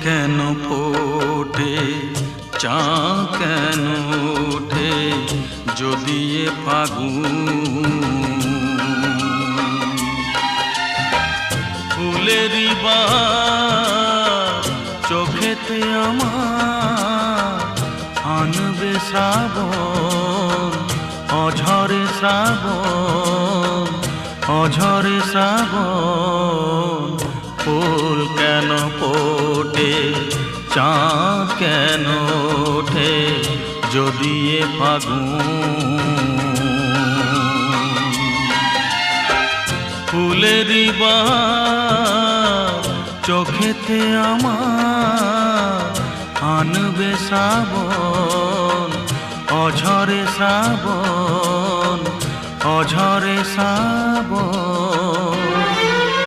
কেন ফোটে চাঁদ কেন ওঠে যদি এ ফাগুন ফুলেরই বাহার চোখেতে আমার আনবে শ্রাবণ অঝরে শ্রাবণ অঝরে শ্রাবণ ফুল কেন ফোটে চাঁদ কেন ওঠে যদি এ ফাগুন ফুলেরই বাহার চোখেতে আমার আনবে শ্রাবণ অঝরে শ্রাবণ অঝরে শ্রাবণ।